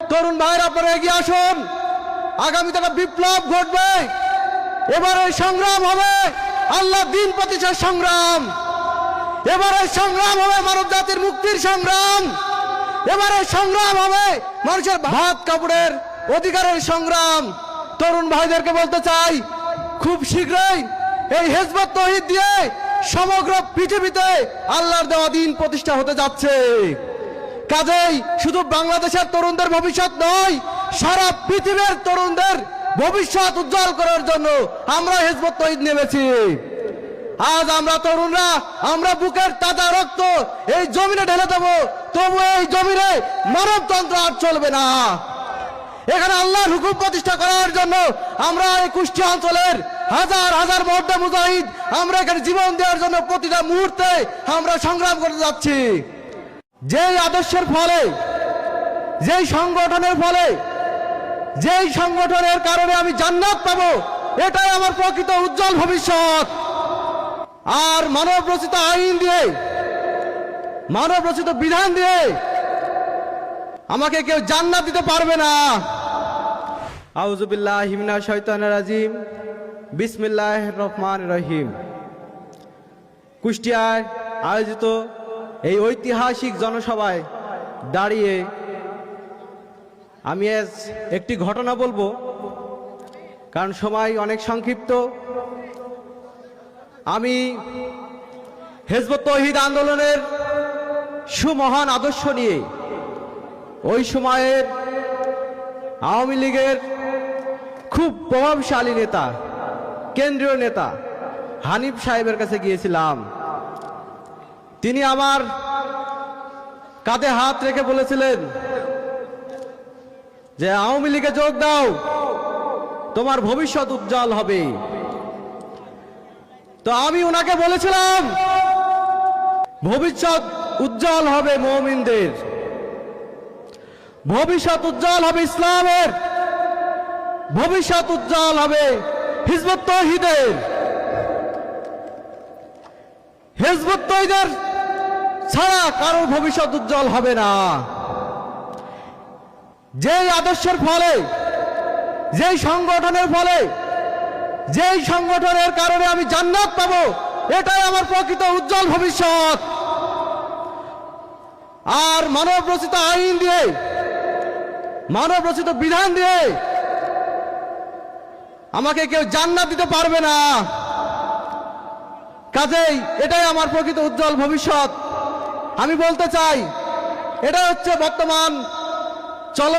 তরুণ ভাইরা আপনারা এগিয়ে আসুন। আগামীতে একটা বিপ্লব ঘটবে। এবারে সংগ্রাম হবে আল্লাহ দিন প্রতিষ্ঠার সংগ্রাম। এবারে সংগ্রাম হবে মানব জাতির মুক্তির সংগ্রাম। এবারে সংগ্রাম হবে মানুষের ভাত কাপড়ের অধিকারের সংগ্রাম। তরুণ ভাইদেরকে বলতে চাই, খুব শীঘ্রই এই হিজবুত তৌহিদ দিয়ে সমগ্র পৃথিবীতে আল্লাহর দেওয়া দিন প্রতিষ্ঠা হতে যাচ্ছে। কাজেই শুধু বাংলাদেশের তরুণদের ভবিষ্যৎ নয়, সারা পৃথিবীর তরুণদের ভবিষ্যৎ উজ্জ্বল করার জন্য আমরা হিজবুত তৌহিদ নেমেছি। আজ আমরা তরুণরা আমরা বুকের তাজা রক্ত এই জমিনে ঢেলে দেবো, তবু এই জমিনে মানবতন্ত্র আর চলবে না। এখানে আল্লাহর হুকুম প্রতিষ্ঠা করার জন্য আমরা এই কুষ্টিয়া অঞ্চলের হাজার হাজার মুহূর্তে মুজাহিদ আমরা এখানে জীবন দেওয়ার জন্য প্রতিটা মুহূর্তে আমরা সংগ্রাম করতে যাচ্ছি। যেই আদর্শের ফলে, যেই সংগঠনের ফলে, যেই সংগঠনের কারণে আমি জান্নাত পাবো, এটাই আমার প্রকৃত উজ্জ্বল ভবিষ্যৎ। আর মানব রচিত আইন দিয়ে, মানব রচিত বিধান দিয়ে আমাকে কেউ জান্নাত দিতে পারবে না। আউযু বিল্লাহি মিনাশ শাইতানির রাজিম। বিসমিল্লাহির রহমানির রহিম। কুষ্টিয়ায় আয়োজিত এই ঐতিহাসিক জনসভায় দাঁড়িয়ে আমি আজ একটি ঘটনা বলবো, কারণ সময় অনেক সংক্ষিপ্ত। আমি হিজবুত তৌহিদ আন্দোলনের সুমহান আদর্শ নিয়ে ওই সময়ের আওয়ামী লীগের খুব প্রভাবশালী নেতা, কেন্দ্রীয় নেতা হানিফ সাহেবের কাছে গিয়েছিলাম। তিনি আমার কাঁধে হাত রেখে বলেছিলেন যে আওয়ামী লীগে যোগ দাও, তোমার ভবিষ্যৎ উজ্জ্বল হবে। তো আমি ওনাকে বলেছিলাম ভবিষ্যৎ উজ্জ্বল হবে মুমিনদের, ভবিষ্যৎ উজ্জ্বল হবে ইসলামের, ভবিষ্যৎ উজ্জ্বল হবে হিজবুত তৌহিদের। হিজবুত তৌহিদের ছাড়া কারোর ভবিষ্যৎ উজ্জ্বল হবে না। যেই আদর্শের ফলে, যেই সংগঠনের ফলে, যেই সংগঠনের কারণে আমি জান্নাত পাবো, এটাই আমার প্রকৃত উজ্জ্বল ভবিষ্যৎ। আর মানব রচিত আইন দিয়ে, মানব রচিত বিধান দিয়ে আমাকে কেউ জান্নাত দিতে পারবে না। কাজেই এটাই আমার প্রকৃত উজ্জ্বল ভবিষ্যৎ। আমি বলতে চাই, এটা হচ্ছে বর্তমান